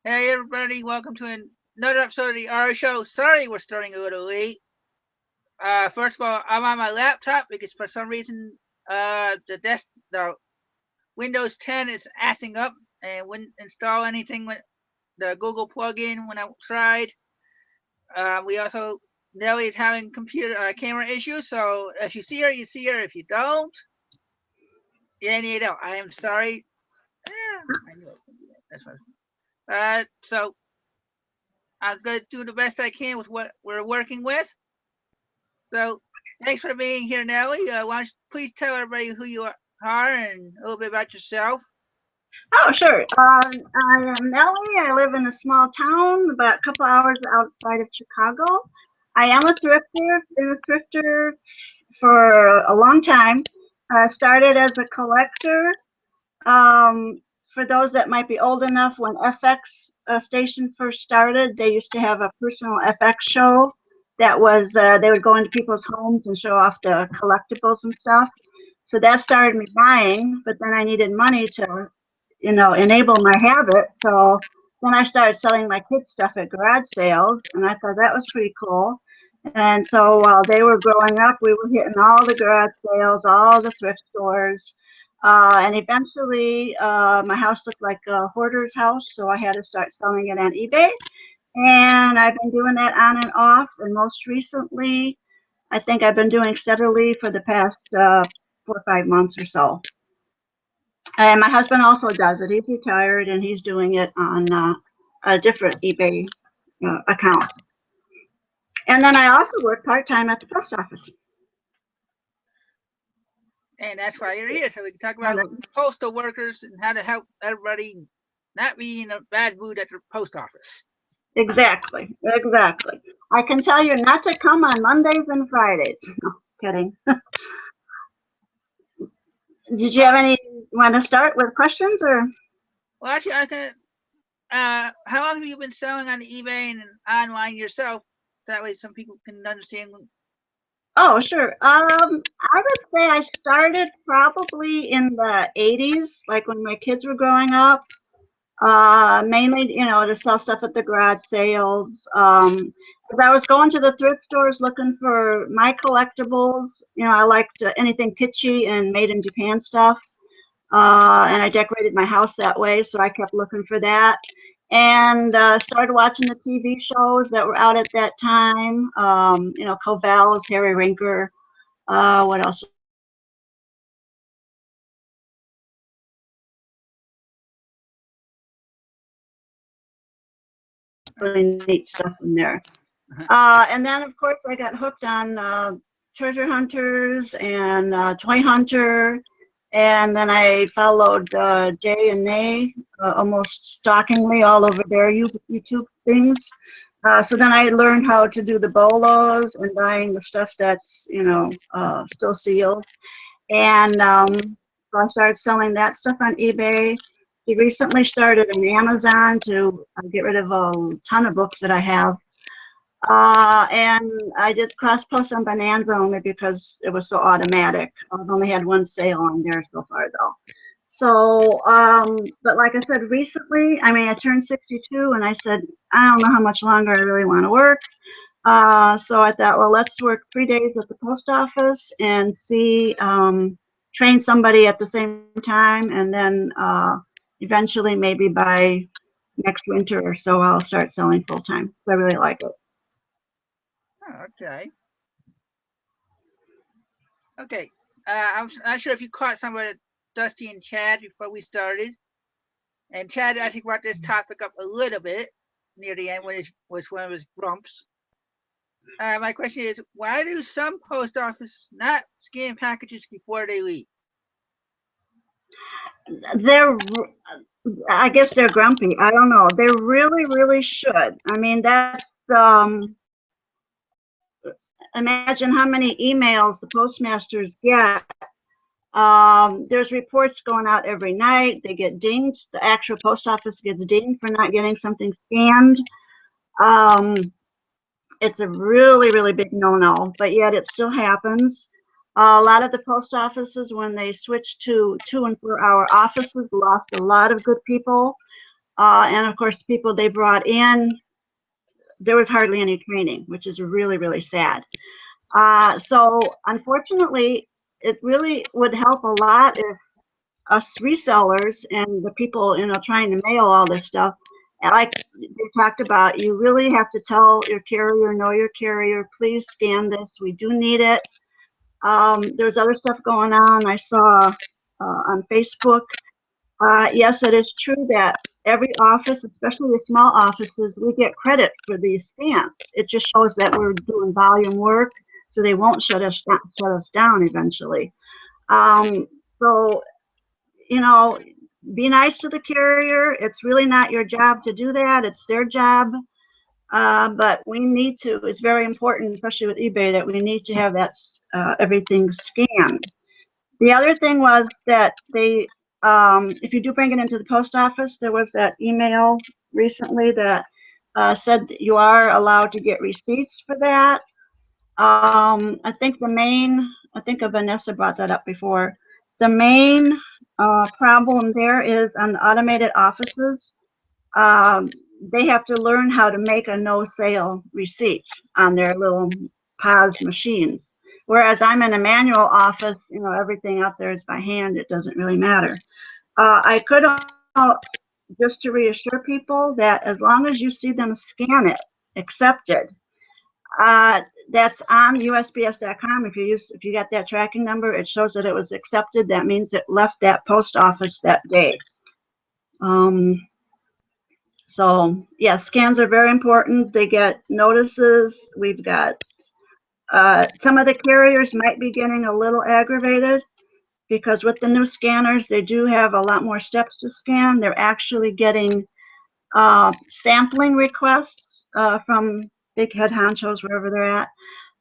Hey everybody, welcome to another episode of the R Show. Sorry we're starting a little late. First of all, I'm on my laptop because for some reason the Windows 10 is acting up and wouldn't install anything with the Google plugin when I tried. We also Nelli is having camera issues, so if you see her, you see her. If you don't, then you don't. I am sorry. I knew it was gonna be that. That's what. So I'm going to do the best I can with what we're working with. So thanks for being here, Nelli. Why don't you please tell everybody who you are and a little bit about yourself? Oh, sure. I am Nellie. I live in a small town about a couple hours outside of Chicago. I am a thrifter, been a thrifter for a long time. Started as a collector. For those that might be old enough, when FX station first started, they used to have a personal FX show that was, they would go into people's homes and show off the collectibles and stuff. So that started me buying, but then I needed money to enable my habit. So then I started selling my kids' stuff at garage sales, and I thought that was pretty cool. And so while they were growing up, we were hitting all the garage sales, all the thrift stores. And eventually, my house looked like a hoarder's house, so I had to start selling it on eBay. And I've been doing that on and off. And most recently, I think I've been doing steadily for the past 4 or 5 months or so. And my husband also does it. He's retired and he's doing it on a different eBay account. And then I also work part-time at the post office. And that's why you're here, so we can talk about postal workers and how to help everybody not be in a bad mood at the post office. Exactly. I can tell you not to come on Mondays and Fridays. No, kidding. Did you have any, want to start with questions or? Well, actually, I can. How long have you been selling on eBay and online yourself? So that way, some people can understand. Oh, sure. I would say I started probably in the 80s, like when my kids were growing up. Mainly, to sell stuff at the garage sales. As I was going to the thrift stores looking for my collectibles, I liked anything kitschy and made in Japan stuff. And I decorated my house that way, so I kept looking for that. And started watching the TV shows that were out at that time. Covell's, Harry Rinker. What else? Really neat stuff in there. And then, of course, I got hooked on treasure hunters and toy hunter. And then I followed Jay and Nay almost stalkingly all over their YouTube things. So then I learned how to do the bolos and buying the stuff that's, still sealed. And so I started selling that stuff on eBay. We recently started an Amazon to get rid of a ton of books that I have. And I did cross post on Bonanza only because it was so automatic. I've only had one sale on there so far though. So, but like I said, recently, I turned 62 and I said, I don't know how much longer I really want to work. So I thought, well, let's work 3 days at the post office and see, train somebody at the same time. And then eventually maybe by next winter or so, I'll start selling full time. I really like it. Okay. Okay. I'm not sure if you caught some of Dusty and Chad before we started. And Chad actually brought this topic up a little bit near the end when it was one of his grumps. My question is, why do some post offices not scan packages before they leave? I guess they're grumpy. I don't know. They really, really should. That's imagine how many emails the postmasters get. There's reports going out every night. They get dinged. The actual post office gets dinged for not getting something scanned. It's a really, really big no-no, but yet it still happens. A lot of the post offices, when they switched to 2 and 4 hour offices, lost a lot of good people. And of course, people they brought in, there was hardly any training, which is really, really sad. So unfortunately, it really would help a lot if us resellers and the people, trying to mail all this stuff, like they talked about, you really have to tell your carrier, know your carrier, please scan this. We do need it. There's other stuff going on. I saw on Facebook. Yes, it is true that every office, especially the small offices, we get credit for these scans. It just shows that we're doing volume work, so they won't shut us down eventually. So, be nice to the carrier. It's really not your job to do that. It's their job. But we need to, it's very important, especially with eBay, that we need to have that everything scanned. The other thing was that they, if you do bring it into the post office, there was that email recently that said that you are allowed to get receipts for that. I think Vanessa brought that up before. The main problem there is on the automated offices. They have to learn how to make a no sale receipt on their little POS machines. Whereas I'm in a manual office, everything out there is by hand. It doesn't really matter. I could, just to reassure people that as long as you see them scan it, accepted, that's on USPS.com. If you got that tracking number, it shows that it was accepted. That means it left that post office that day. So yeah, scans are very important. They get notices. We've got some of the carriers might be getting a little aggravated because with the new scanners, they do have a lot more steps to scan. They're actually getting sampling requests from big head honchos, wherever they're at,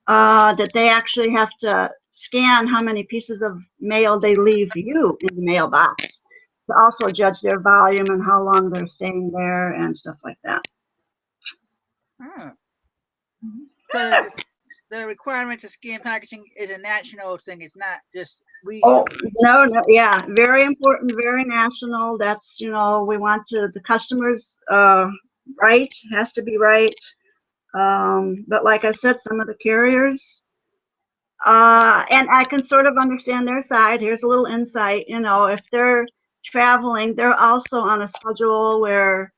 that they actually have to scan how many pieces of mail they leave you in the mailbox to also judge their volume and how long they're staying there and stuff like that. So the requirement to scan packaging is a national thing. It's not just regional. Oh, no, yeah, very important, very national. That's, we want the customers right, has to be right. But like I said, some of the carriers, and I can sort of understand their side. Here's a little insight, if they're traveling, they're also on a schedule where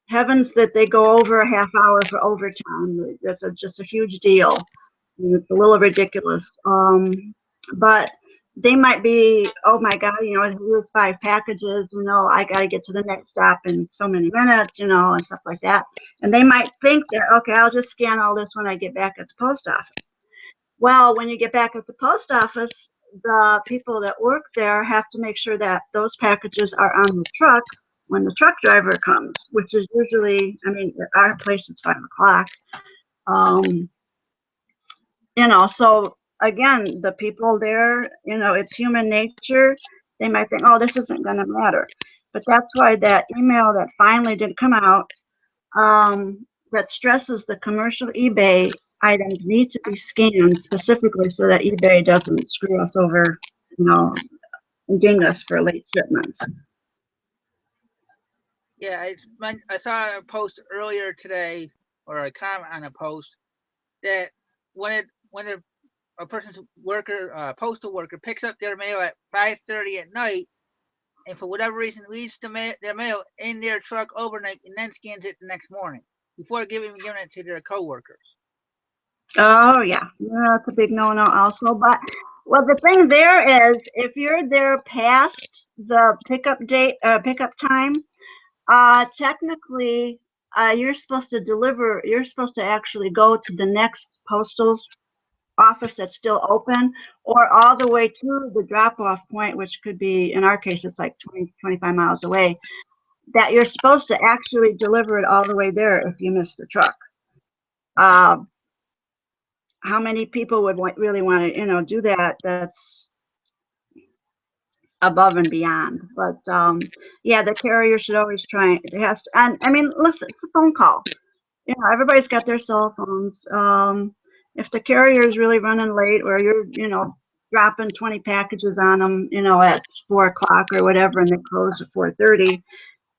heavens that they go over a half hour for overtime. That's just a huge deal. It's a little ridiculous. But they might be, oh my God, here's 5 packages, I got to get to the next stop in so many minutes, and stuff like that. And they might think that, okay, I'll just scan all this when I get back at the post office. Well, when you get back at the post office, the people that work there have to make sure that those packages are on the truck when the truck driver comes, which is usually, at our place it's 5 o'clock. So again, the people there, it's human nature. They might think, oh, this isn't going to matter. But that's why that email that finally did come out that stresses the commercial eBay items need to be scanned specifically so that eBay doesn't screw us over, and ding us for late shipments. Yeah, I saw a post earlier today, or a comment on a post, that when a person's postal worker picks up their mail at 5:30 at night, and for whatever reason leaves their mail in their truck overnight and then scans it the next morning before giving it to their coworkers. Oh yeah, that's a big no-no also. But the thing there is, if you're there past the pickup time, technically you're supposed to actually go to the next postal office that's still open, or all the way to the drop-off point, which could be, in our case, it's like 20-25 miles away, that you're supposed to actually deliver it all the way there if you miss the truck. How many people would really want to, do that? That's above and beyond. But yeah, the carrier should always try. It has to, and listen, it's a phone call. Everybody's got their cell phones. If the carrier is really running late, or you're, dropping 20 packages on them, at 4 o'clock or whatever, and they close at 4:30,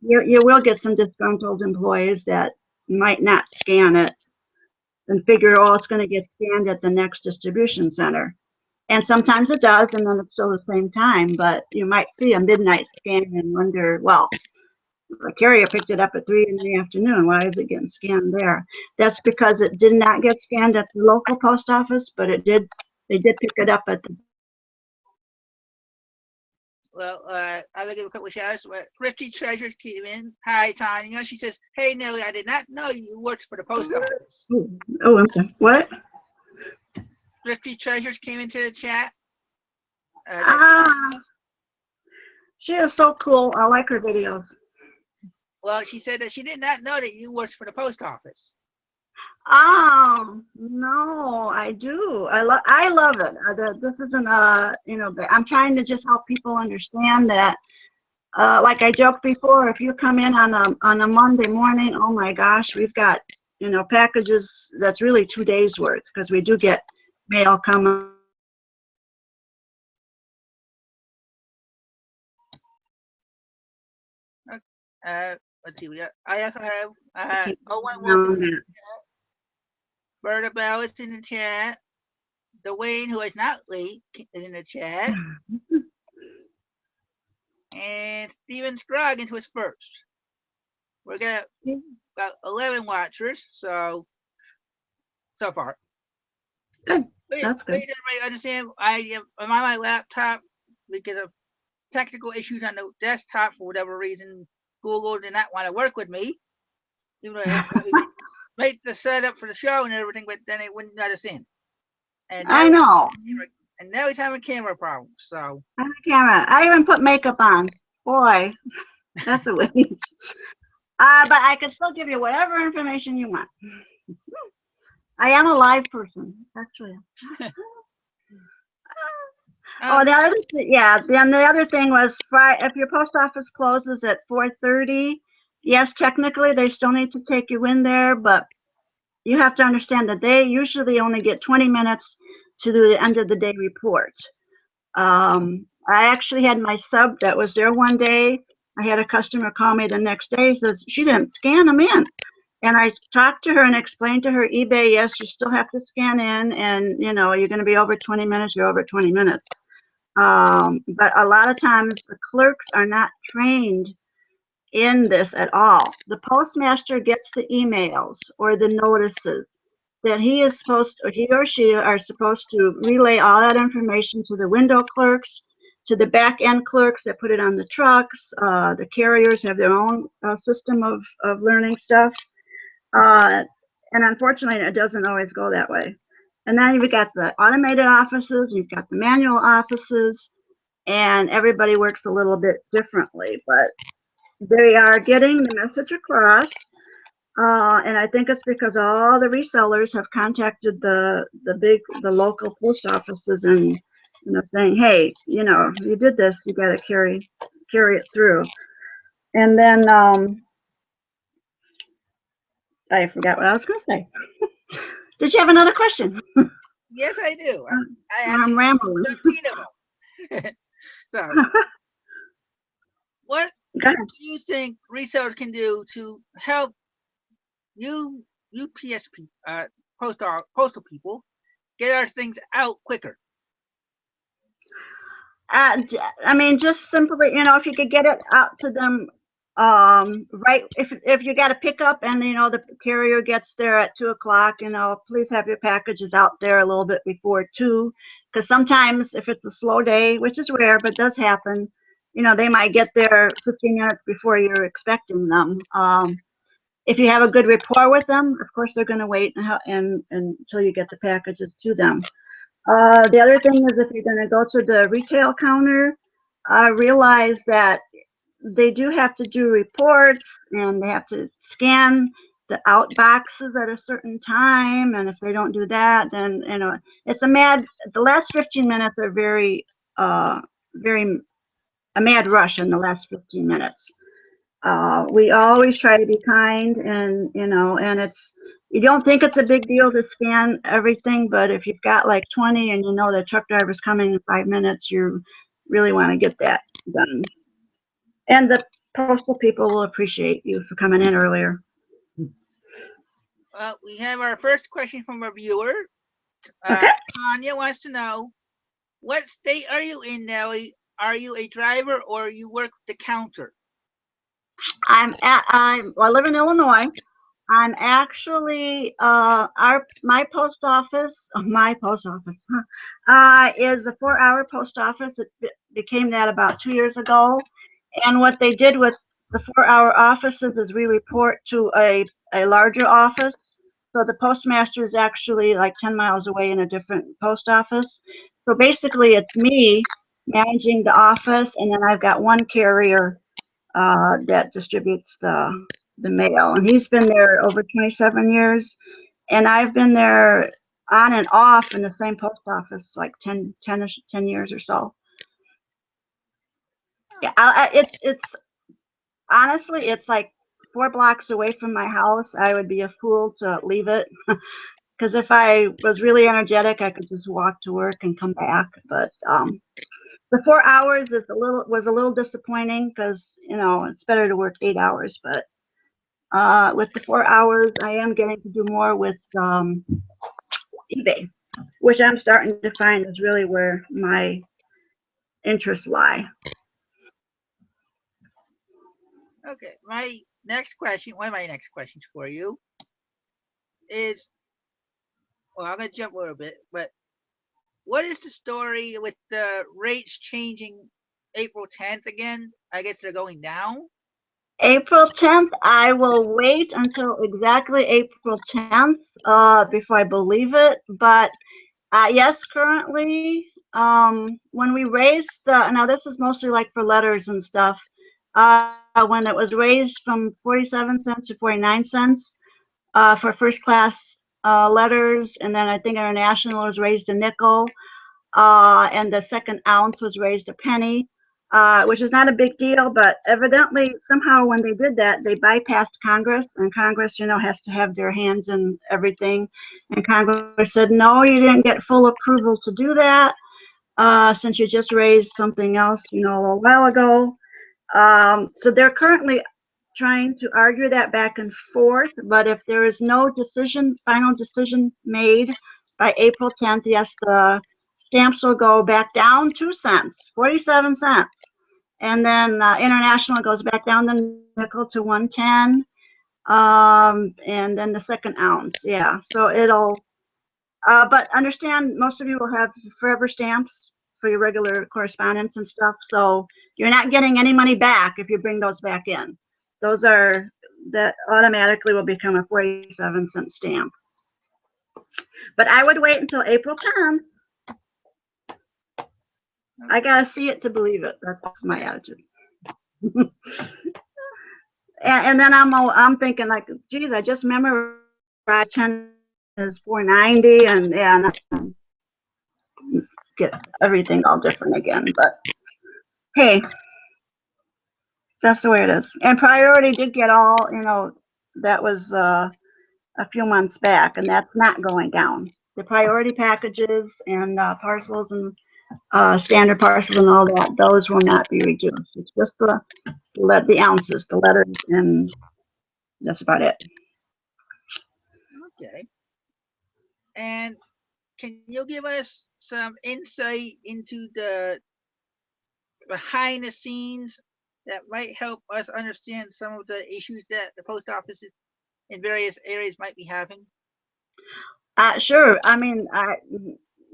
you will get some disgruntled employees that might not scan it and figure, oh, it's going to get scanned at the next distribution center. And sometimes it does, and then it's still the same time. But you might see a midnight scan and wonder, well, the carrier picked it up at 3 in the afternoon. Why is it getting scanned there? That's because it did not get scanned at the local post office, but it did. They did pick it up at the. Well, I'll give a couple of shout outs. Thrifty Treasures came in. Hi, Tanya. She says, "Hey, Nelly, I did not know you worked for the post office." Oh, I'm sorry. What? Thrifty Treasures came into the chat. She is so cool. I like her videos. Well, she said that she did not know that you worked for the post office. Oh no, I do. I love it. This isn't you know, I'm trying to just help people understand that. Like I joked before, if you come in on a Monday morning, oh my gosh, we've got, you know, packages that's really 2 days worth, because we do get mail coming. Let's see. I also have Owen Berta Bell is in the chat. Dwayne, who is not late, is in the chat. And Steven Scroggins was first. We're gonna about 11 watchers, so far. Good. That's good. Everybody understand? I'm on my laptop because of technical issues on the desktop for whatever reason. Google did not want to work with me, even though it made the setup for the show and everything, but then it wouldn't let us in. And I know. And now he's having camera problems. So. Camera. I even put makeup on. Boy, that's a waste. But I can still give you whatever information you want. I am a live person, actually. Oh, the other thing, yeah. Then the other thing was, if your post office closes at 4:30, yes, technically they still need to take you in there, but you have to understand that they usually only get 20 minutes to do the end of the day report. I actually had my sub that was there one day. I had a customer call me the next day, says she didn't scan them in. And I talked to her and explained to her, eBay, yes, you still have to scan in, and you know, you're going to be over 20 minutes, you're over 20 minutes. But a lot of times the clerks are not trained in this at all. The postmaster gets the emails or the notices that he is supposed, or he or she are supposed to relay all that information to the window clerks, to the back end clerks that put it on the trucks. The carriers have their own system of learning stuff. And unfortunately, it doesn't always go that way. And then you've got the automated offices, you've got the manual offices, and everybody works a little bit differently, but they are getting the message across. And I think it's because all the resellers have contacted the local post offices and, you know, saying, hey, you know, you did this, you got to carry it through. And then I forgot what I was going to say. Did you have another question? Yes, I do. I'm rambling. 13 of them. So, what do you think resellers can do to help UPS postal people get our things out quicker? I mean, just simply, you know, if you could get it out to them, right, if you got to pick up and, you know, the carrier gets there at 2 o'clock, you know, please have your packages out there a little bit before 2, because sometimes if it's a slow day, which is rare, but does happen, you know, they might get there 15 minutes before you're expecting them. If you have a good rapport with them, of course, they're going to wait until you get the packages to them. The other thing is, if you're going to go to the retail counter, realize that they do have to do reports and they have to scan the out boxes at a certain time. And if they don't do that, then, you know, it's the last 15 minutes are very a mad rush in the last 15 minutes. We always try to be kind, and, you know, and you don't think it's a big deal to scan everything, but if you've got like 20 and you know the truck driver's coming in 5 minutes, you really want to get that done. And the postal people will appreciate you for coming in earlier. Well, we have our first question from a viewer. Okay. Tanya wants to know, what state are you in, Nelly? Are you a driver or you work the counter? I live in Illinois. I'm actually my post office is a 4-hour post office. It became that about 2 years ago. And what they did with the 4-hour offices is we report to a larger office. So the postmaster is actually like 10 miles away in a different post office. So basically it's me managing the office, and then I've got one carrier that distributes the mail. And he's been there over 27 years. And I've been there on and off in the same post office like 10 years or so. Yeah, it's honestly, it's like 4 blocks away from my house. I would be a fool to leave it, because if I was really energetic, I could just walk to work and come back. But the 4 hours was a little disappointing, because it's better to work 8 hours. But with the 4 hours, I am getting to do more with eBay, which I'm starting to find is really where my interests lie. Okay, one of my next questions for you is, well, I'm going to jump a little bit, but what is the story with the rates changing April 10th again? I guess they're going down. April 10th, I will wait until exactly April 10th before I believe it. But yes, currently, when we raised now this is mostly like for letters and stuff, when it was raised from 47 cents to 49 cents for first class letters, and then I think international was raised a nickel, and the second ounce was raised a penny. Which is not a big deal, but evidently somehow when they did that, they bypassed Congress, and Congress, has to have their hands in everything. And Congress said, no, you didn't get full approval to do that, since you just raised something else, a little while ago. So they're currently trying to argue that back and forth, but if there is no final decision made by April 10th, yes, the stamps will go back down 2 cents, 47 cents. And then international goes back down the nickel to 110. And then the second ounce. Yeah. So it'll, but understand, most of you will have forever stamps for your regular correspondence and stuff. So you're not getting any money back if you bring those back in. That automatically will become a 47-cent stamp. But I would wait until April 10th. I gotta see it to believe it. That's my attitude. and then I'm thinking like, geez, I just memorized 10 is 490, and get everything all different again. But hey, that's the way it is. And priority did get all, that was a few months back, and that's not going down. The priority packages and parcels and standard parcels and all that, those will not be reduced. It's just the ounces, the letters, and that's about it. Okay. And can you give us some insight into the behind the scenes that might help us understand some of the issues that the post offices in various areas might be having? Sure. I mean,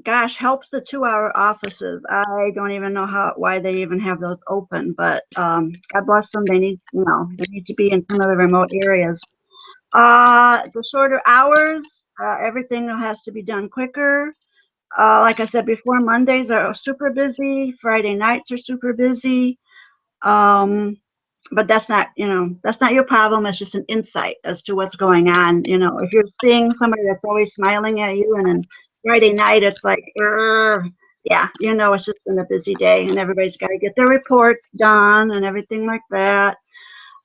gosh, helps the 2-hour offices. I don't even know why they even have those open, but God bless them. They need, they need to be in some of the remote areas. The shorter hours, everything has to be done quicker. Like I said before, Mondays are super busy. Friday nights are super busy. But that's not your problem. It's just an insight as to what's going on. If you're seeing somebody that's always smiling at you, and then Friday night it's like, yeah, it's just been a busy day, and everybody's got to get their reports done and everything like that.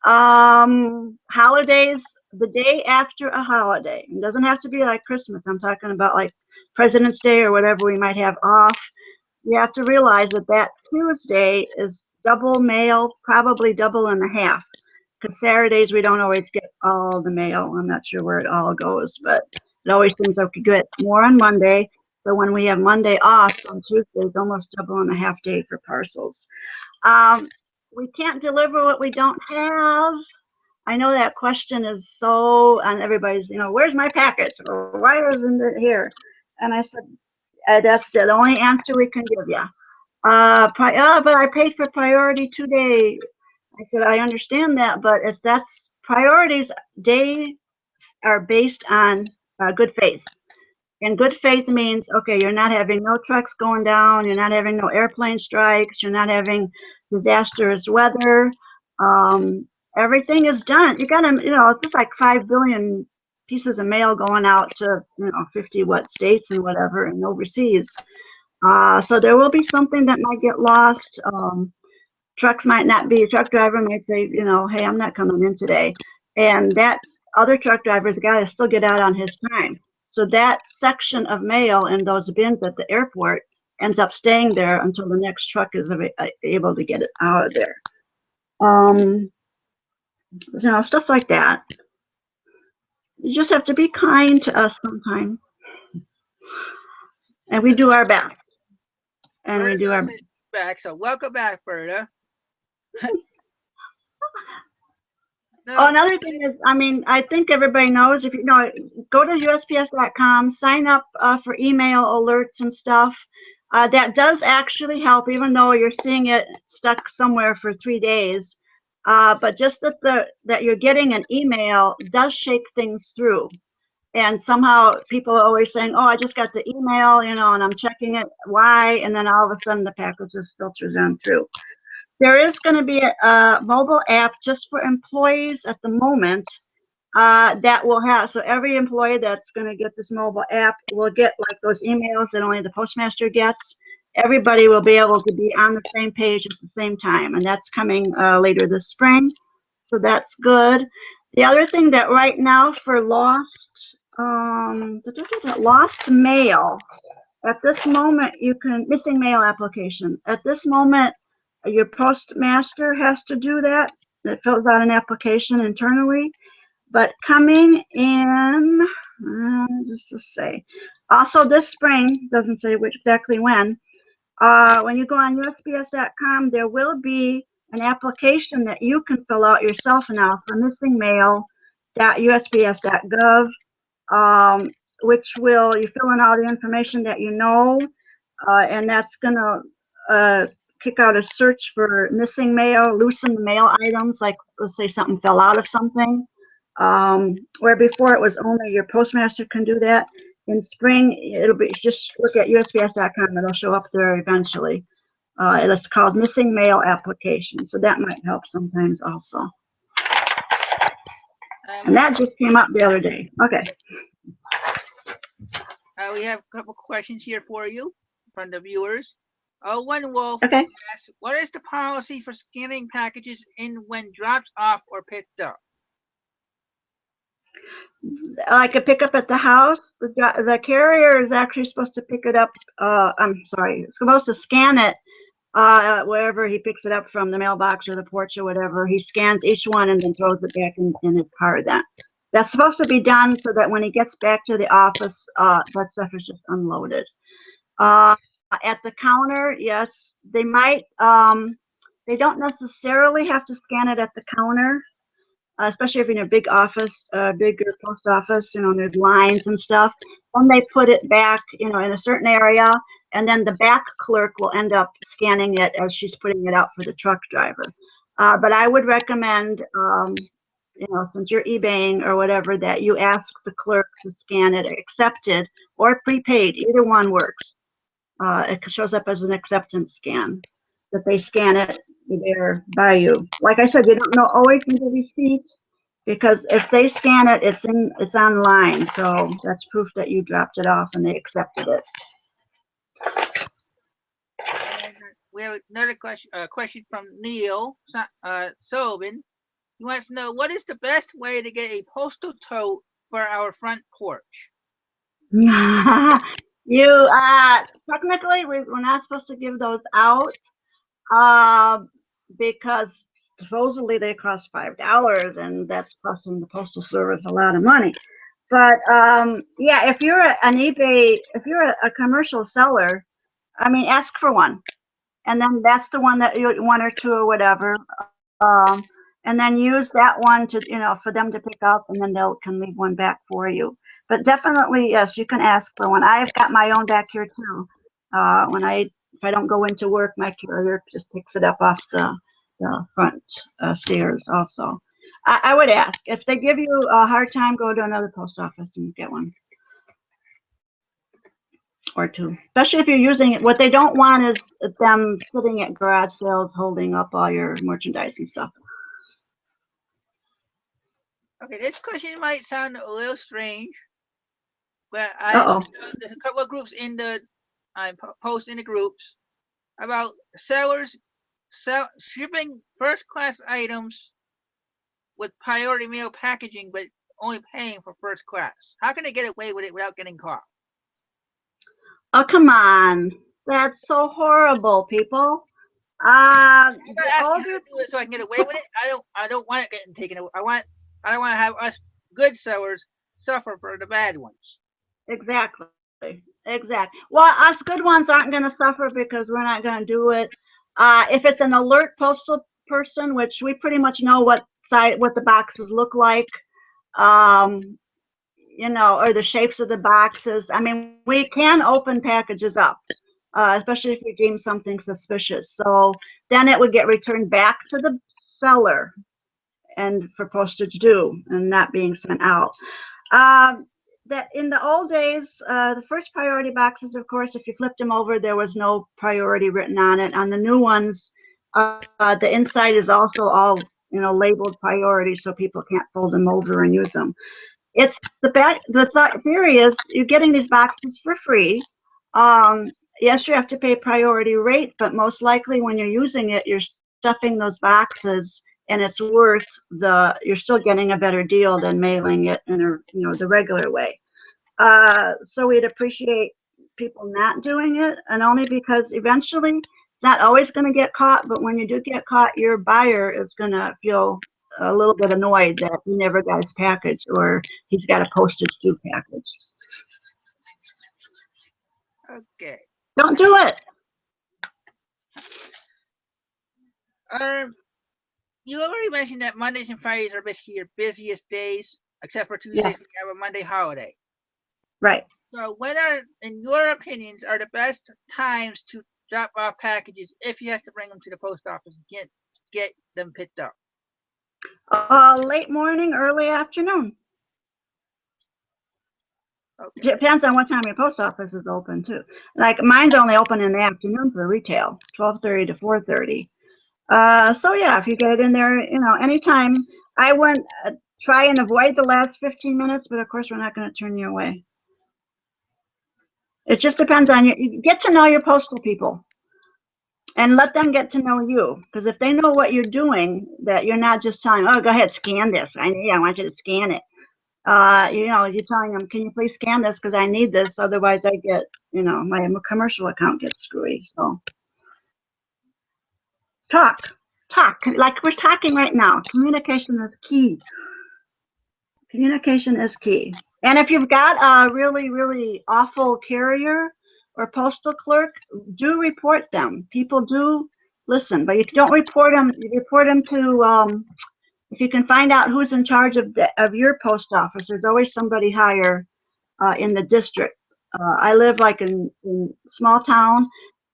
Holidays, the day after a holiday, it doesn't have to be like Christmas. I'm talking about like President's Day or whatever we might have off. You have to realize that Tuesday is double mail, probably double and a half. Because Saturdays we don't always get all the mail. I'm not sure where it all goes, but it always seems like we get more on Monday. So when we have Monday off on Tuesday, it's almost double and a half day for parcels. We can't deliver what we don't have. I know that question is so on everybody's, where's my package? Or why isn't it here? And I said, that's the only answer we can give you. But I paid for priority today. I said, I understand that, but if that's priorities, they are based on good faith. And good faith means, okay, you're not having no trucks going down, you're not having no airplane strikes, you're not having disastrous weather. Everything is done. You gotta, it's just like 5 billion pieces of mail going out to, 50 states and whatever and overseas. So there will be something that might get lost. Trucks might not be, a truck driver might say, hey, I'm not coming in today. And that other truck driver's got to still get out on his time. So that section of mail in those bins at the airport ends up staying there until the next truck is able to get it out of there. Stuff like that. You just have to be kind to us sometimes. And we do our best. And we do our best. Back, so welcome back, Berta. Another thing is, I think everybody knows, if go to USPS.com, sign up for email alerts and stuff. That does actually help, even though you're seeing it stuck somewhere for 3 days. But just that you're getting an email does shake things through. And somehow people are always saying, oh, I just got the email, and I'm checking it. Why? And then all of a sudden the package just filters on through. There is going to be a mobile app just for employees at the moment that will have, so every employee that's going to get this mobile app will get like those emails that only the postmaster gets. Everybody will be able to be on the same page at the same time, and that's coming later this spring. So that's good. The other thing that right now for lost mail, at this moment you can, missing mail application. At this moment, your postmaster has to do that. It fills out an application internally. But coming in, just to say, also this spring, doesn't say exactly when you go on USPS.com, there will be an application that you can fill out yourself now for missing mail.usps.gov, which will, you fill in all the information that and that's going to kick out a search for missing mail, loosen the mail items, like let's say something fell out of something, where before it was only your postmaster can do that. In spring, it'll be, just look at USPS.com, it'll show up there eventually. It's called missing mail application, so that might help sometimes also. And that just came up the other day. Okay. We have a couple questions here for you from the viewers. One Wolf asks, what is the policy for scanning packages in when dropped off or picked up? Like a pickup at the house, the carrier is actually supposed to pick it up. It's supposed to scan it wherever he picks it up from, the mailbox or the porch or whatever. He scans each one and then throws it back in his car. That's supposed to be done so that when he gets back to the office, that stuff is just unloaded. At the counter, yes, they might. They don't necessarily have to scan it at the counter. Especially if you're in a big office, bigger post office, there's lines and stuff. Then they put it back, in a certain area, and then the back clerk will end up scanning it as she's putting it out for the truck driver. But I would recommend, since you're eBaying or whatever, that you ask the clerk to scan it, accepted or prepaid. Either one works. It shows up as an acceptance scan, that they scan it there by you. Like I said, you don't always need a receipt, because if they scan it, it's online, so that's proof that you dropped it off and they accepted it. And we have another question from Neil Sullivan. He wants to know, what is the best way to get a postal tote for our front porch? Technically we're not supposed to give those out. because supposedly they cost $5, and that's costing the postal service a lot of money. But yeah, if you're an eBay, if you're a commercial seller, I mean, ask for one, and then that's the one that you, one or two or whatever, um, and then use that one to, you know, for them to pick up, and then they'll can leave one back for you. But definitely, yes, you can ask for one. I've got my own back here too. When if I don't go into work, my carrier just picks it up off the front stairs. Also, I would ask if they give you a hard time, go to another post office and get one or two. Especially if you're using it. What they don't want is them sitting at garage sales holding up all your merchandise and stuff. Okay, this question might sound a little strange, but there's a couple of groups in the I post in the groups about sellers shipping first class items with priority mail packaging, but only paying for first class. How can they get away with it without getting caught? Oh, come on. That's so horrible, people. I'm The not asking how older, to do it so I can get away with it. I don't want it getting taken away. I don't want to have us good sellers suffer for the bad ones. exactly. Exactly. Well, us good ones aren't going to suffer because we're not going to do it. If it's an alert postal person, which we pretty much know what the boxes look like, um, you know, or the shapes of the boxes. I mean, we can open packages up, especially if we deem something suspicious. So then it would get returned back to the seller and for postage due and not being sent out. That in the old days, the first priority boxes, of course, if you flipped them over, there was no priority written on it. On the new ones, the inside is also all, you know, labeled priority, so people can't fold them over and use them. It's the theory is you're getting these boxes for free. Yes, you have to pay priority rate, but most likely when you're using it, you're stuffing those boxes, and it's worth you're still getting a better deal than mailing it in a, you know, the regular way. So we'd appreciate people not doing it, and only because eventually it's not always going to get caught, but when you do get caught, your buyer is going to feel a little bit annoyed that he never got his package or he's got a postage due package. Okay. Don't do it. You already mentioned that Mondays and Fridays are basically your busiest days, except for Tuesdays. Yeah. We have a Monday holiday. Right. So, when are, in your opinions, are the best times to drop off packages if you have to bring them to the post office and get them picked up? Late morning, early afternoon. Okay. Depends on what time your post office is open too. Like mine's only open in the afternoon for retail, 12:30 to 4:30. So yeah, if you get it in there, you know, anytime. I wouldn't try and avoid the last 15 minutes, but of course we're not going to turn you away. It just depends on you get to know your postal people and let them get to know you. Because if they know what you're doing, that you're not just telling, oh, go ahead, scan this. I want you to scan it. You know, you're telling them, can you please scan this because I need this, otherwise I get, you know, my commercial account gets screwy. So talk like we're talking right now. Communication is key. Communication is key. And if you've got a really, really awful carrier or postal clerk, do report them. People do listen, but you don't report them. You report them to, if you can find out who's in charge of your post office, there's always somebody higher in the district. I live like in small town.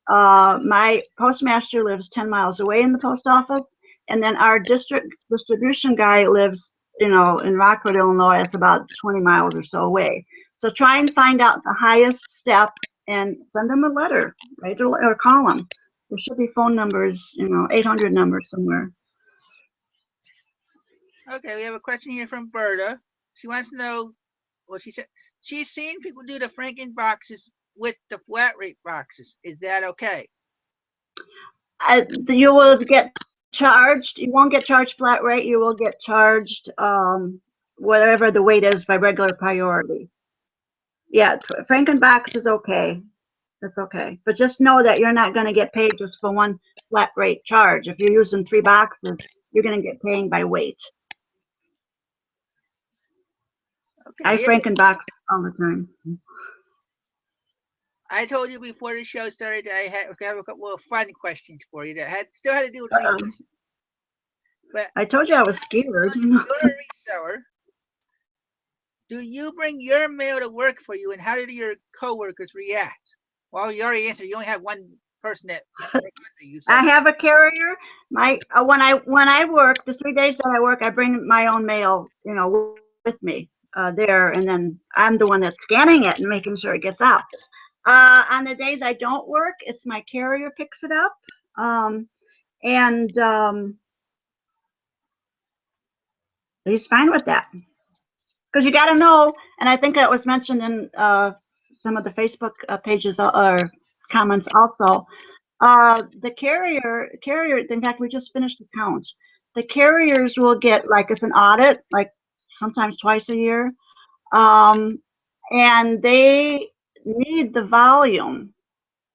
My postmaster lives 10 miles away in the post office, and then our district distribution guy lives, you know, in Rockwood, Illinois. It's about 20 miles or so away. So try and find out the highest step and send them a letter, right, or call them. There should be phone numbers, you know, 800 numbers somewhere. Okay, we have a question here from Berta. She wants to know, well, she said she's seen people do the Frankies boxes with the flat rate boxes. Is that okay? You will get charged. You won't get charged flat rate. You will get charged whatever the weight is by regular priority. Yeah, Franken box is okay. That's okay. But just know that you're not going to get paid just for one flat rate charge. If you're using 3 boxes, you're going to get paying by weight. Okay. I Frankenbox all the time. I told you before the show started that I have a couple of fun questions for you that still had to do with research. But I told you I was scared. You're a reseller. Do you bring your mail to work for you, and how do your coworkers react? Well, you already answered. You only have one person that you. So. I have a carrier. My when I work, the 3 days that I work, I bring my own mail, with me there, and then I'm the one that's scanning it and making sure it gets out. On the days I don't work, it's my carrier picks it up, and he's fine with that. Because you got to know, and I think that was mentioned in some of the Facebook pages or comments also. The carrier, in fact, we just finished the count. The carriers will get, like, it's an audit, like sometimes twice a year, and they need the volume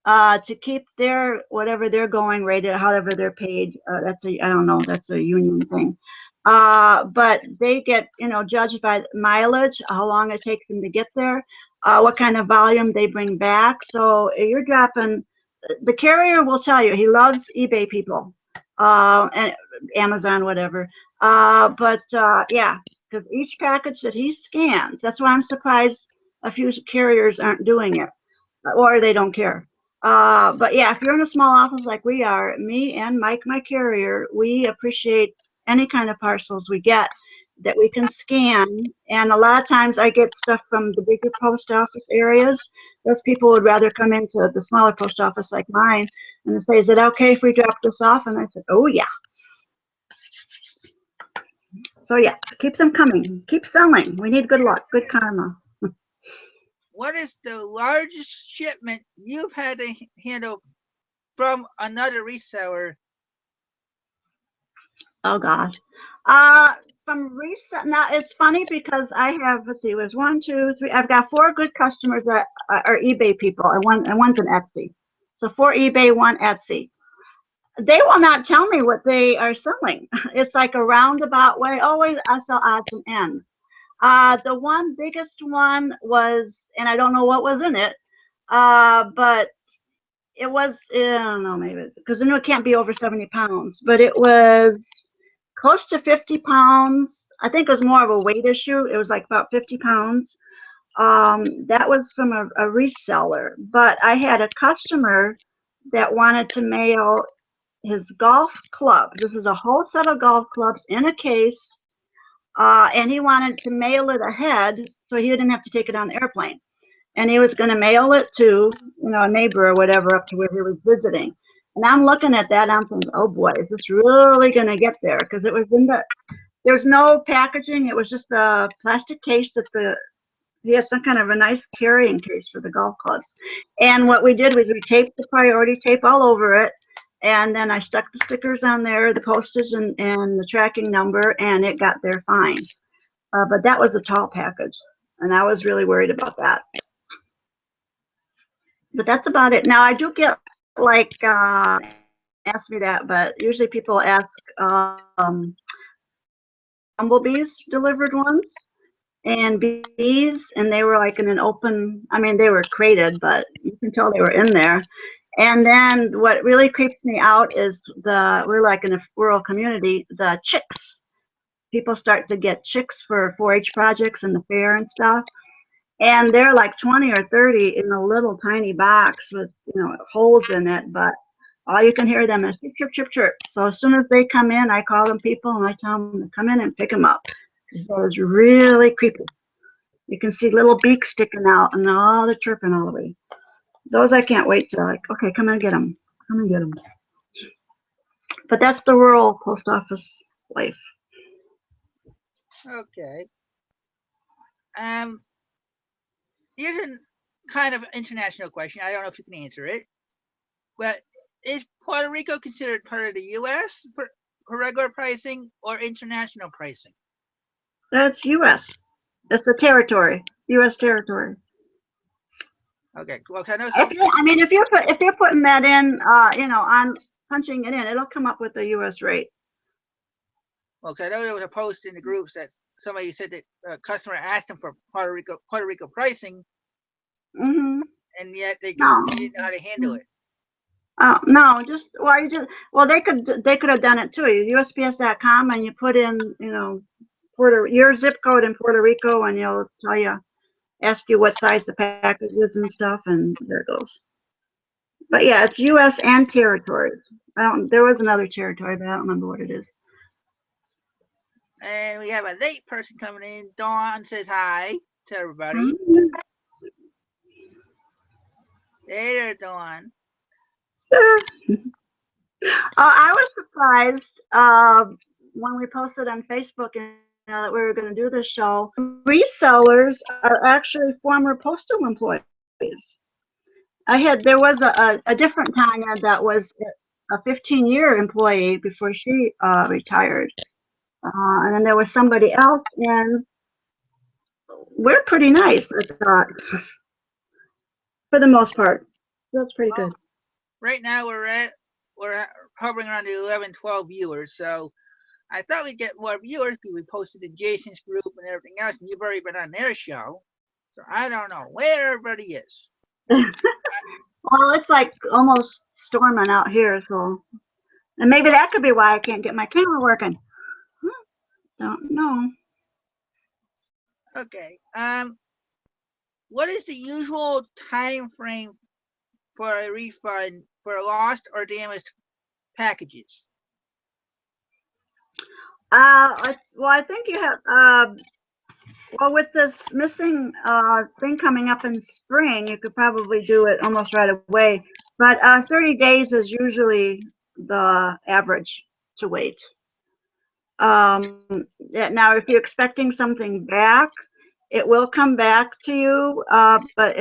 to keep their whatever they're going rated, however they're paid. I don't know, that's a union thing. But they get, judged by mileage, how long it takes them to get there, what kind of volume they bring back. So you're dropping, the carrier will tell you he loves eBay people, and Amazon, whatever. Yeah, because each package that he scans, that's why I'm surprised a few carriers aren't doing it, or they don't care. But yeah, if you're in a small office like we are, me and Mike, my carrier, we appreciate any kind of parcels we get that we can scan. And a lot of times I get stuff from the bigger post office areas. Those people would rather come into the smaller post office like mine and they say, is it okay if we drop this off? And I said, oh yeah. So yes, keep them coming. Keep selling. We need good luck, good karma. What is the largest shipment you've had to handle from another reseller? Oh gosh. From recent, now it's funny because I have, let's see, it was 1, 2, 3. I've got 4 good customers that are eBay people, and one's an Etsy. So 4 eBay, 1 Etsy. They will not tell me what they are selling. It's like a roundabout way. Always I sell odds and ends. The biggest one was, and I don't know what was in it, but it was, I don't know, maybe, because I know it can't be over 70 pounds, but it was close to 50 pounds. I think it was more of a weight issue. It was like about 50 pounds. That was from a reseller, but I had a customer that wanted to mail his golf club. This is a whole set of golf clubs in a case, and he wanted to mail it ahead so he didn't have to take it on the airplane. And he was going to mail it to, a neighbor or whatever up to where he was visiting. And I'm looking at that, and I'm thinking, oh boy, is this really going to get there? Because it was there's no packaging. It was just a plastic case that he had some kind of a nice carrying case for the golf clubs. And what we did was we taped the priority tape all over it. And then I stuck the stickers on there, the postage and the tracking number, and it got there fine. But that was a tall package, and I was really worried about that. But that's about it. Now I do get ask me that, but usually people ask bumblebees delivered ones and bees, and they were like in an open, they were crated, but you can tell they were in there. And then what really creeps me out is we're like in a rural community, the chicks. People start to get chicks for 4-H projects and the fair and stuff. And they're like 20 or 30 in a little tiny box with, holes in it, but all you can hear them is chirp, chirp, chirp, chirp. So as soon as they come in, I call them people and I tell them to come in and pick them up. So it's really creepy. You can see little beaks sticking out and all the chirping all the way. Those I can't wait to, okay, come and get them. Come and get them. But that's the rural post office life. Okay. Here's a kind of international question. I don't know if you can answer it. But is Puerto Rico considered part of the U.S. for regular pricing or international pricing? That's U.S. It's a territory, U.S. territory. Okay. Well, 'cause I know some. I mean, if you're putting that in, you know, on punching it in, it'll come up with the U.S. rate. Well, 'cause I know there was a post in the groups that somebody said that a customer asked them for Puerto Rico pricing, Mm-hmm. and yet they No. didn't know how to handle it. No, just they could have done it too. USPS.com, and you put in, you know, your zip code in Puerto Rico, and you'll tell you, ask you what size the package is and stuff, and there it goes. But yeah, it's U.S. and territories. There was another territory, but I don't remember what it is. And we have a late person coming in. Dawn says hi to everybody. Hey there, Dawn. I was surprised when we posted on Facebook, you know, that we were going to do this show. Resellers are actually former postal employees. There was a different Tanya that was a 15-year employee before she retired. And then there was somebody else, and we're pretty nice, I thought, for the most part. That's pretty good. Right now we're hovering around the 11, 12 viewers. So I thought we'd get more viewers because we posted in Jason's group and everything else, and you've already been on their show. So I don't know where everybody is. Well, it's like almost storming out here, so, and maybe that could be why I can't get my camera working. Don't know. Okay. What is the usual time frame for a refund for lost or damaged packages? I think you have, well, with this missing thing coming up in spring, you could probably do it almost right away. But 30 days is usually the average to wait. Now, if you're expecting something back, it will come back to you, but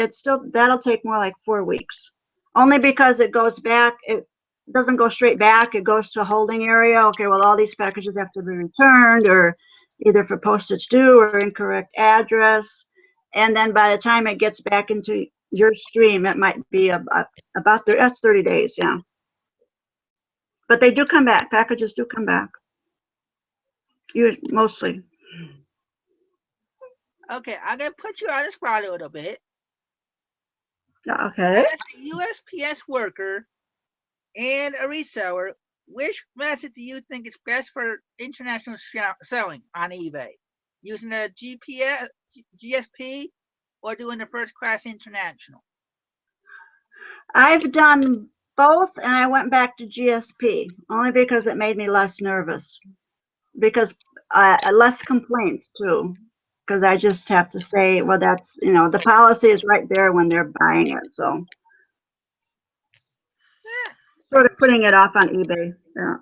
that'll take more like 4 weeks. Only because it goes back, it doesn't go straight back, it goes to a holding area. Okay, well, all these packages have to be returned, or either for postage due or incorrect address. And then by the time it gets back into your stream, it might be that's 30 days, yeah. But they do come back, packages do come back. Mostly. Okay, I'm gonna put you on the spot a little bit. Okay. As a USPS worker and a reseller, which method do you think is best for international selling on eBay? Using the GSP or doing the first class international? I've done both, and I went back to GSP only because it made me less nervous. Because less complaints too. Because I just have to say, well, that's, you know, the policy is right there when they're buying it. So sort of putting it off on eBay. Yeah.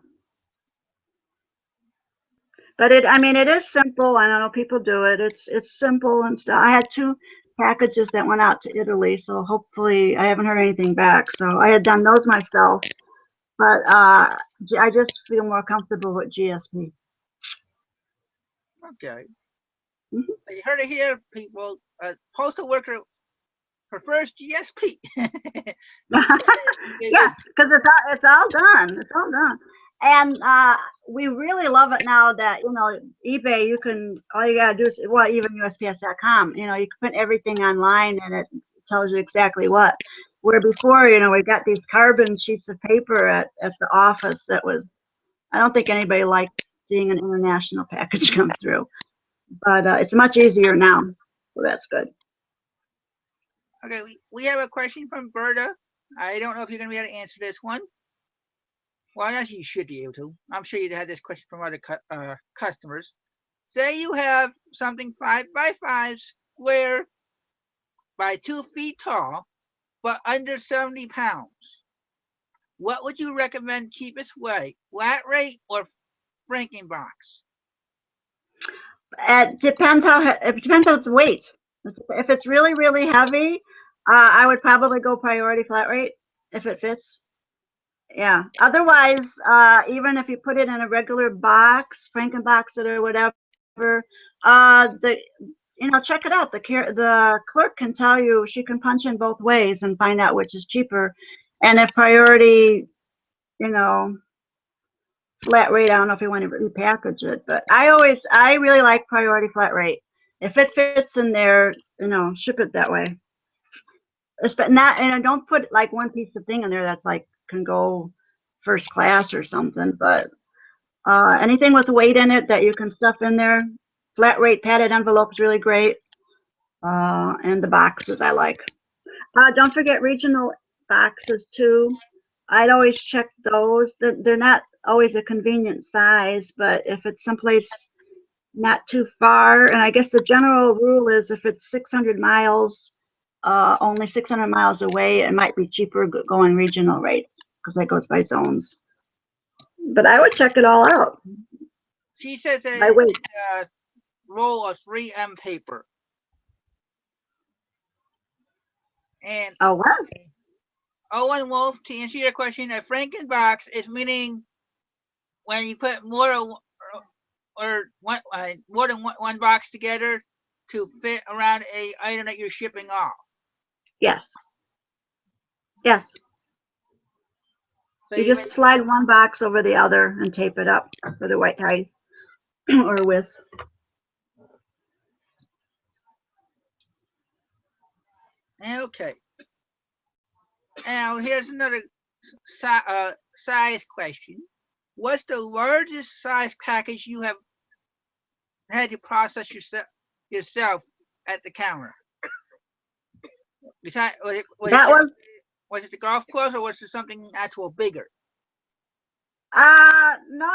But I mean, it is simple. I know people do it. It's simple and stuff. I had 2 packages that went out to Italy, so hopefully I haven't heard anything back. So I had done those myself, but I just feel more comfortable with GSP. Okay. Mm-hmm. So you heard it here, people. A postal worker prefers GSP. Yeah, because it's all done. It's all done. And we really love it now that, you know, eBay, all you gotta do is, well, even USPS.com, you know, you can put everything online and it tells you exactly what. Where before, you know, we got these carbon sheets of paper at the office I don't think anybody liked seeing an international package come through. But it's much easier now, so that's good. Okay, we have a question from Berta. I don't know if you're going to be able to answer this one. Well, actually, you should be able to. I'm sure you'd had this question from other customers. Say you have something 5 by 5 square by 2 feet tall, but under 70 pounds. What would you recommend cheapest way, flat rate or Frankies Box? It depends on the weight. If it's really, really heavy, I would probably go priority flat rate if it fits. Yeah. Otherwise, even if you put it in a regular box, Franken box it or whatever, the check it out. The clerk can tell you, she can punch in both ways and find out which is cheaper. And if priority, flat rate, I don't know if you want to repackage it, but I really like priority flat rate. If it fits in there, ship it that way. Not, and don't put like one piece of thing in there that's like can go first class or something, but anything with weight in it that you can stuff in there. Flat rate padded envelope is really great. And the boxes I like. Don't forget regional boxes too. I'd always check those. They're not always a convenient size, but if it's someplace not too far, and I guess the general rule is if it's 600 miles, only 600 miles away, it might be cheaper going regional rates because that goes by zones. But I would check it all out. She says that by weight. It's a roll of 3M paper. And oh, wow. Owen Wolf, to answer your question, a Frankies box is meaning when you put more than one box together to fit around a item that you're shipping off. Yes. Yes. So you just slide one box over the other and tape it up with a white tie or with. Okay. Now here's another size question. What's the largest size package you have had to process yourself at the counter? Was it the golf clubs, or was it something actual bigger? No,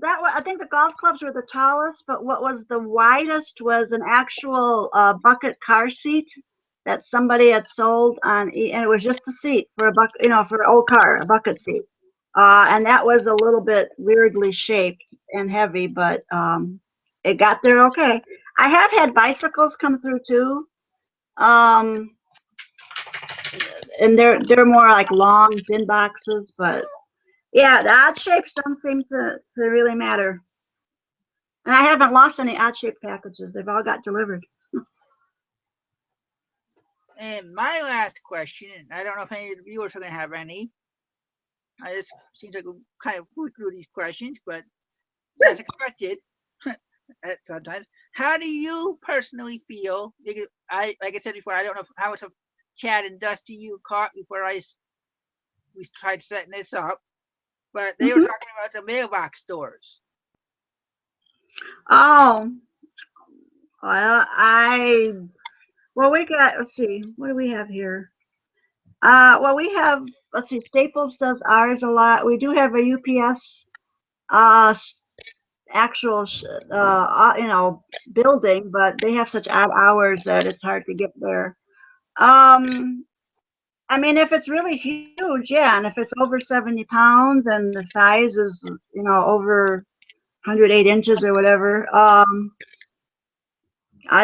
I think the golf clubs were the tallest, but what was the widest was an actual bucket car seat that somebody had sold on, and it was just a seat for a bucket, for an old car, a bucket seat. And that was a little bit weirdly shaped and heavy, but it got there okay. I have had bicycles come through too. And they're more like long, thin boxes, but yeah, the odd shapes don't seem to really matter. And I haven't lost any odd shaped packages. They've all got delivered. And my last question, and I don't know if any of the viewers are going to have any. I just seem to kind of go through these questions, but as expected, sometimes. How do you personally feel? Like I said before, I don't know how much of Chad and Dusty you caught before we tried setting this up, but they were talking about the mailbox stores. Oh, well, we got, let's see, what do we have here? Well, we have, let's see, Staples does ours a lot. We do have a UPS actual building, but they have such odd hours that it's hard to get there. I mean, if it's really huge, yeah, and if it's over 70 pounds and the size is, over 108 inches or whatever, I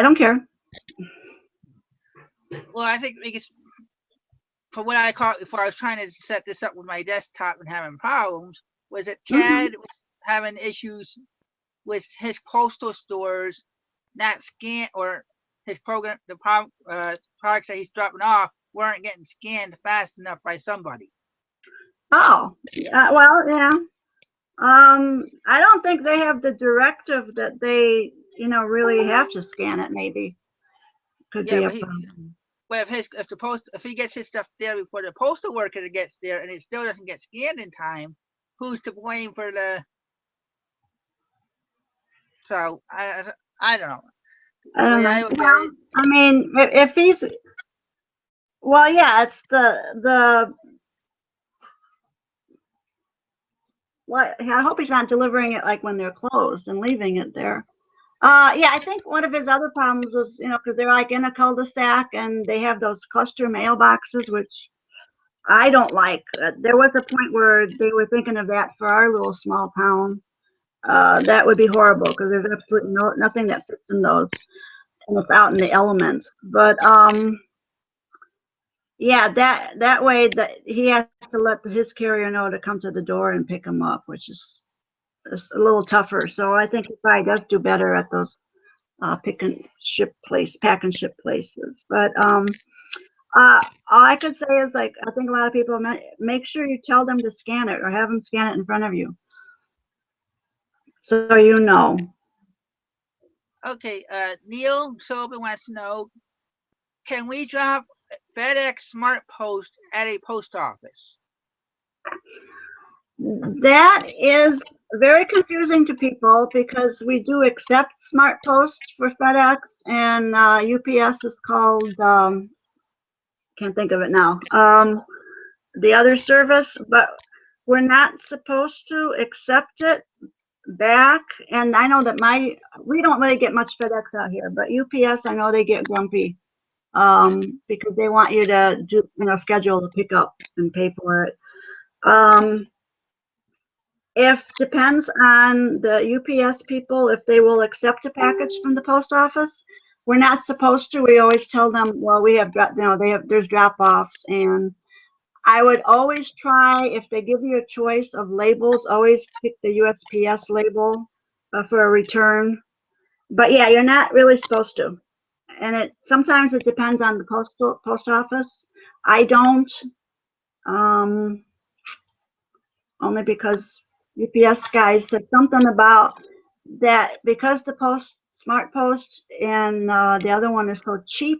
don't care. Well, I think because for what I caught before I was trying to set this up with my desktop and having problems, was that Chad was having issues with his postal stores not scan, or his program, the products that he's dropping off weren't getting scanned fast enough by somebody. Oh, well, yeah. I don't think they have the directive that they, really have to scan it. Maybe could be a problem. But if he gets his stuff there before the postal worker gets there and it still doesn't get scanned in time, who's to blame for the? So I don't know. I mean, if he's, well, yeah, it's the. Well, I hope he's not delivering it like when they're closed and leaving it there. Yeah, I think one of his other problems was, because they're like in a cul-de-sac and they have those cluster mailboxes, which I don't like. There was a point where they were thinking of that for our little small town. That would be horrible because there's absolutely nothing that fits in those, and it's out in the elements. But yeah, that way that he has to let his carrier know to come to the door and pick him up, which is a little tougher. So I think he probably does do better at those pick and ship place, pack and ship places. But all I could say is, like, I think a lot of people make sure you tell them to scan it or have them scan it in front of you, so you know. Okay, Neil Sullivan wants to know, can we drop FedEx SmartPost at a post office? That is very confusing to people because we do accept SmartPost for FedEx, and UPS is called, can't think of it now, the other service, but we're not supposed to accept it back. And I know that we don't really get much FedEx out here, but UPS, I know they get grumpy because they want you to do, schedule the pickup and pay for it. If depends on the UPS people, if they will accept a package from the post office. We're not supposed to. We always tell them, well, we have, there's drop-offs, and I would always try, if they give you a choice of labels, always pick the USPS label for a return. But yeah, you're not really supposed to. And sometimes it depends on the post office. I don't, only because UPS guys said something about that, because the SmartPost and the other one is so cheap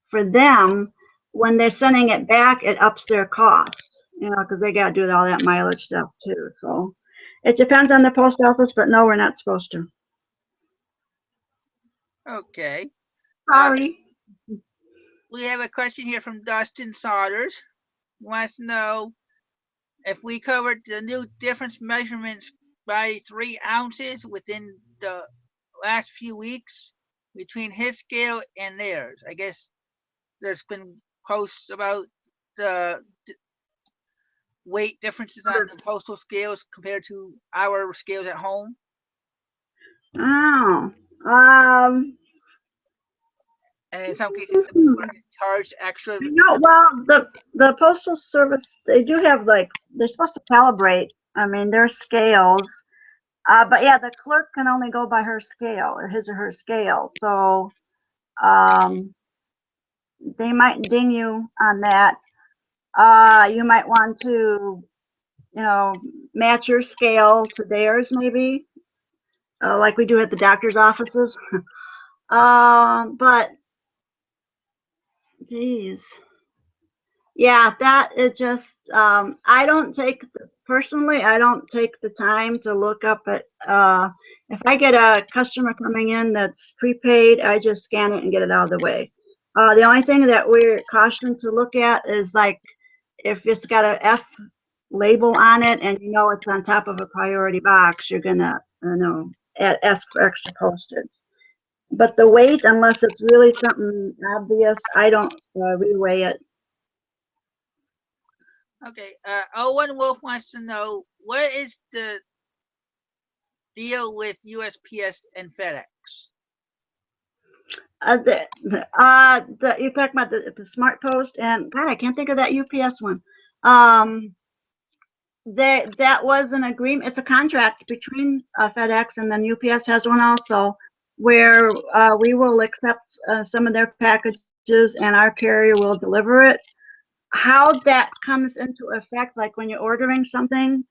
for them, when they're sending it back, it ups their cost, because they got to do all that mileage stuff too. So it depends on the post office, but no, we're not supposed to. Okay. Sorry. We have a question here from Dustin Sodders. He wants to know if we covered the new difference measurements by 3 ounces within the last few weeks between his scale and theirs. I guess there's been posts about the weight differences on the postal scales compared to our scales at home. Oh. And in some cases, people are charged extra. Well, the postal service, they do have, like, they're supposed to calibrate. I mean, their scales. But yeah, the clerk can only go by her scale, or his or her scale. So they might ding you on that. You might want to, match your scale to theirs, maybe, like we do at the doctor's offices. But geez, yeah, that is just, I don't take the time to look up at, if I get a customer coming in that's prepaid, I just scan it and get it out of the way. The only thing that we're cautioned to look at is, like, if it's got a F label on it and it's on top of a priority box, you're gonna, ask for extra postage. But the weight, unless it's really something obvious, I don't reweigh it. Okay. Owen Wolf wants to know, what is the deal with USPS and FedEx? You're talking about the SmartPost, and God, I can't think of that UPS one. That was an agreement. It's a contract between FedEx, and then UPS has one also, where we will accept some of their packages and our carrier will deliver it. How that comes into effect, like when you're ordering something,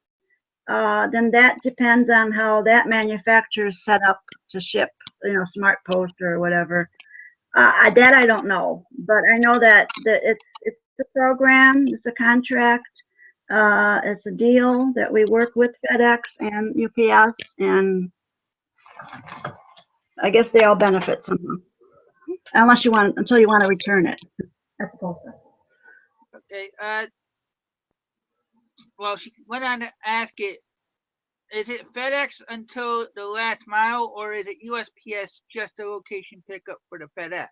then that depends on how that manufacturer is set up to ship, SmartPost or whatever. That I don't know, but I know that it's a program, it's a contract, it's a deal that we work with FedEx and UPS, and I guess they all benefit somehow, until you want to return it. That's postal. Okay. Well, she went on to ask it, is it FedEx until the last mile, or is it USPS just a location pickup for the FedEx?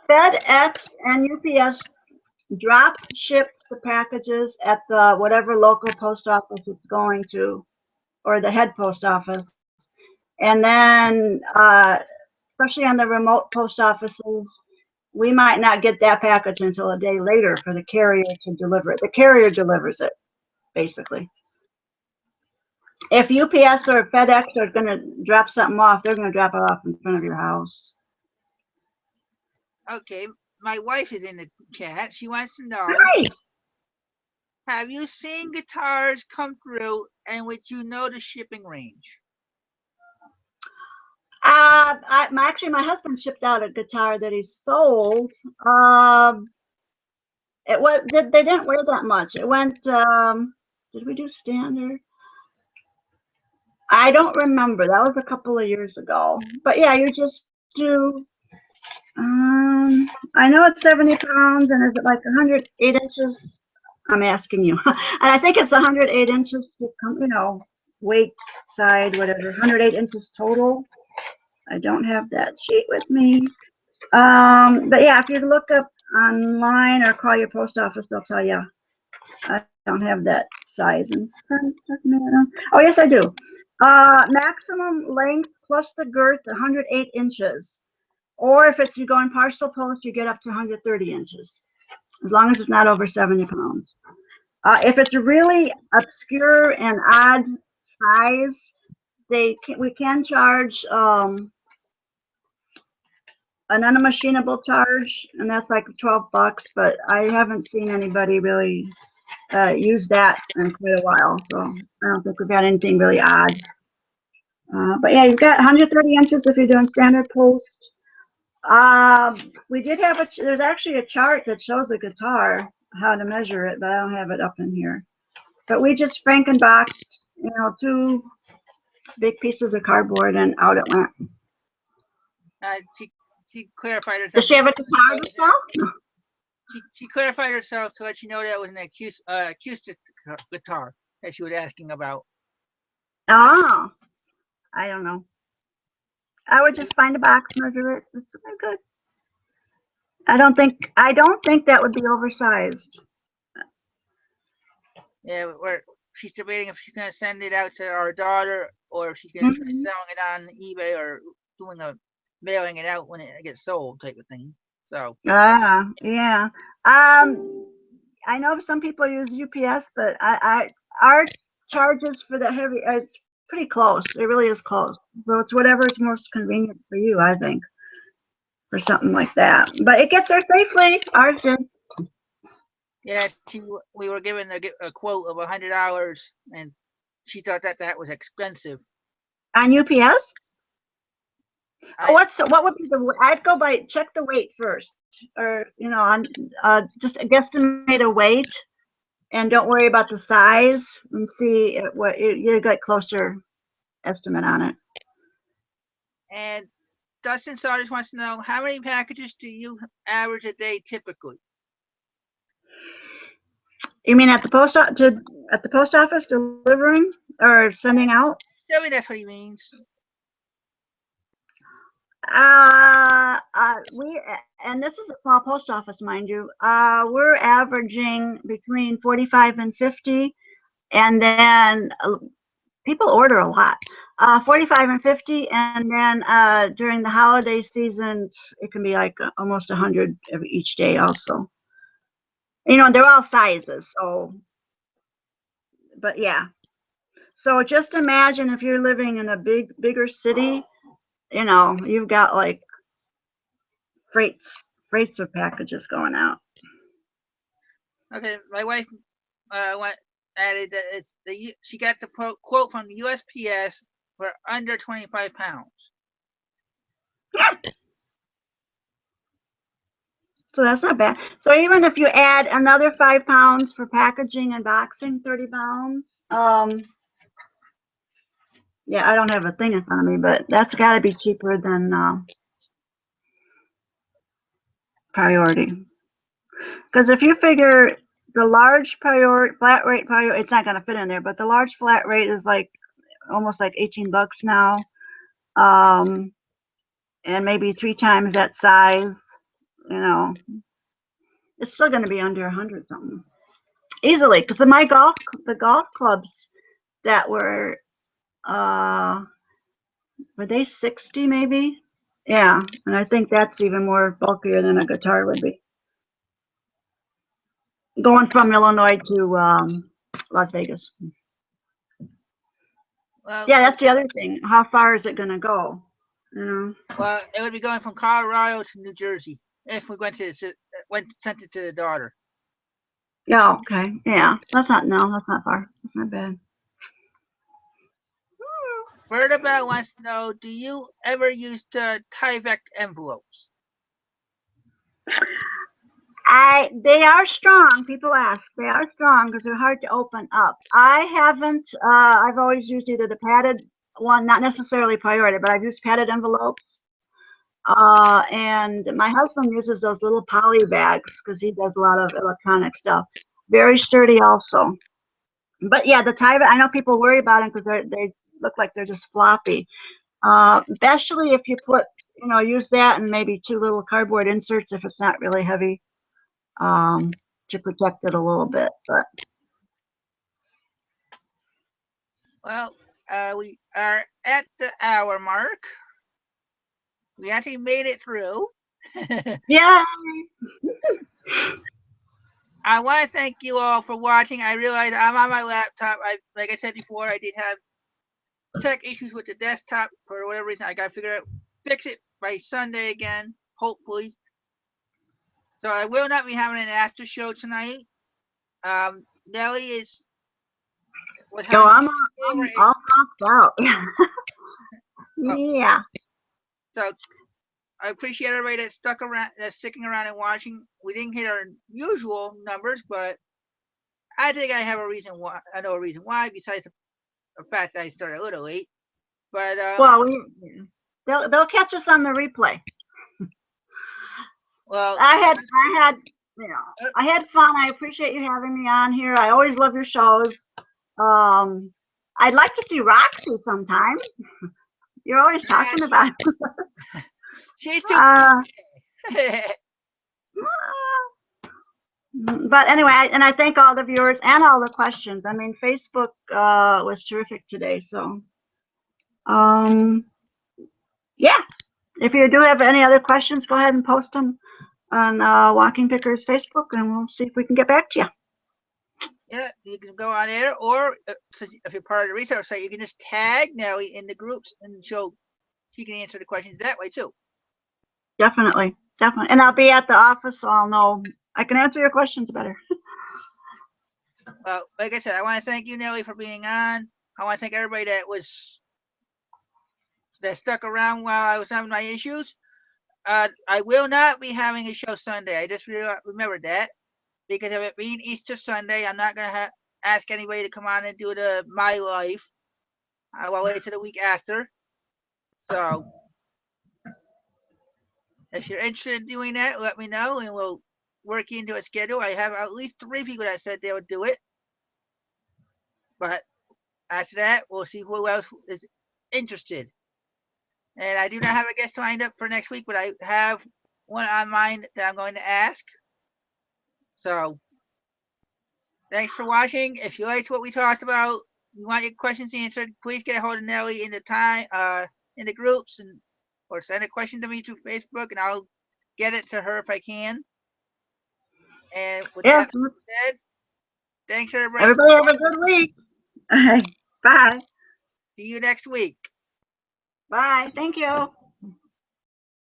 FedEx and UPS drop ship the packages at the whatever local post office it's going to, or the head post office. And then, especially on the remote post offices, we might not get that package until a day later for the carrier to deliver it. The carrier delivers it, basically. If UPS or FedEx are going to drop something off, they're going to drop it off in front of your house. Okay, my wife is in the chat. She wants to know, Nice. have you seen guitars come through and which you know the shipping range? Actually, my husband shipped out a guitar that he sold. They didn't wear that much. It went. Did we do standard? I don't remember. That was a couple of years ago. But yeah, you just do. I know it's 70 pounds, and is it like 108 inches? I'm asking you, and I think it's 108 inches to come. You know, weight, side, whatever. 108 inches total. I don't have that sheet with me. But yeah, if you look up online or call your post office, they'll tell you. I don't have that size. Oh, yes, I do. Maximum length plus the girth, 108 inches. Or if it's you go in parcel post, you get up to 130 inches, as long as it's not over 70 pounds. If it's a really obscure and odd size, we can charge an unmachinable charge, and that's like 12 bucks, but I haven't seen anybody really use that in quite a while, so I don't think we've got anything really odd. But yeah, you've got 130 inches if you're doing standard post. We did have there's actually a chart that shows the guitar, how to measure it, but I don't have it up in here. But we just Frankenboxed, 2 big pieces of cardboard, and out it went. She clarified herself. Does she have a guitar herself? She clarified herself to let you know that was an acoustic guitar that she was asking about. Oh, I don't know. I would just find a box, measure it. It's good. I don't think that would be oversized. Yeah, she's debating if she's gonna send it out to our daughter or if she's gonna try selling it on eBay or mailing it out when it gets sold type of thing. So. Yeah. I know some people use UPS, but our charges for the heavy, it's pretty close. It really is close. So it's whatever is most convenient for you, I think, for something like that. But it gets there safely. Ours did. Yeah, we were given a quote of $100, and she thought that was expensive. On UPS? What would be I'd go by, check the weight first, or on just guesstimate a weight, and don't worry about the size, and see what you get closer estimate on it. And Dustin Sardis wants to know, how many packages do you average a day typically? You mean at the post office delivering or sending out? Tell me that's what he means. And this is a small post office, mind you. We're averaging between 45 and 50, and then people order a lot. 45 and 50, and then during the holiday season, it can be like almost 100 each day also. They're all sizes, so, but yeah. So just imagine if you're living in a bigger city, you've got like freights of packages going out. Okay, my wife added that she got the quote from the USPS for under 25 pounds. Yeah. So that's not bad. So even if you add another 5 pounds for packaging and boxing, 30 pounds. Yeah, I don't have a thing in front of me, but that's got to be cheaper than priority. Because if you figure the large flat rate priority, it's not going to fit in there, but the large flat rate is like almost like 18 bucks now. And maybe 3 times that size, it's still going to be under 100 something easily. Because the golf clubs that were they 60 maybe? Yeah, and I think that's even more bulkier than a guitar would be. Going from Illinois to Las Vegas. Well, Yeah, that's the other thing. How far is it going to go? You know? well, it would be going from Colorado to New Jersey if we sent it to the daughter. Yeah, okay. Yeah, that's not far. That's not bad. Bertabelle wants to know, do you ever use the Tyvek envelopes? They are strong. People ask. They are strong because they're hard to open up. I haven't. I've always used either the padded one, not necessarily priority, but I've used padded envelopes. And my husband uses those little poly bags because he does a lot of electronic stuff. Very sturdy, also. But yeah, the Tyvek. I know people worry about them because they look like they're just floppy. Especially if you use that and maybe 2 little cardboard inserts if it's not really heavy. To protect it a little bit, but well, we are at the hour mark. We actually made it through. yeah. I want to thank you all for watching. I realize I'm on my laptop. Like I said before, I did have tech issues with the desktop for whatever reason. I got to fix it by Sunday again, hopefully. So I will not be having an after show tonight. Nelli is. I'm all knocked out. Yeah. So I appreciate everybody that's sticking around and watching. We didn't hit our usual numbers, but I think I have a reason why. I know a reason why, besides the fact that I started a little late. But well, they'll catch us on the replay. Well, I had fun. I appreciate you having me on here. I always love your shows. I'd like to see Roxy sometime. You're always talking about it. She's too. But anyway, and I thank all the viewers and all the questions. I mean, Facebook was terrific today. So, yeah. If you do have any other questions, go ahead and post them on Walking Pickers Facebook, and we'll see if we can get back to you. Yeah, you can go on there, or if you're part of the research site, you can just tag Nelli in the groups, and she can answer the questions that way too. Definitely. And I'll be at the office, so I'll know I can answer your questions better. Well, like I said, I want to thank you, Nelli, for being on. I want to thank everybody that stuck around while I was having my issues. I will not be having a show Sunday. I just remembered that, because of it being Easter Sunday, I'm not gonna ask anybody to come on and do my life. I will wait till the week after. So if you're interested in doing that, let me know, and we'll work into a schedule. I have at least 3 people that said they would do it. But after that, we'll see who else is interested. And I do not have a guest lined up for next week, but I have one on mind that I'm going to ask. So thanks for watching. If you liked what we talked about, you want your questions answered, please get a hold of Nelli in the groups, or send a question to me through Facebook, and I'll get it to her if I can. And with that said, thanks everybody. Everybody have a good week. Bye. See you next week. Bye. Thank you.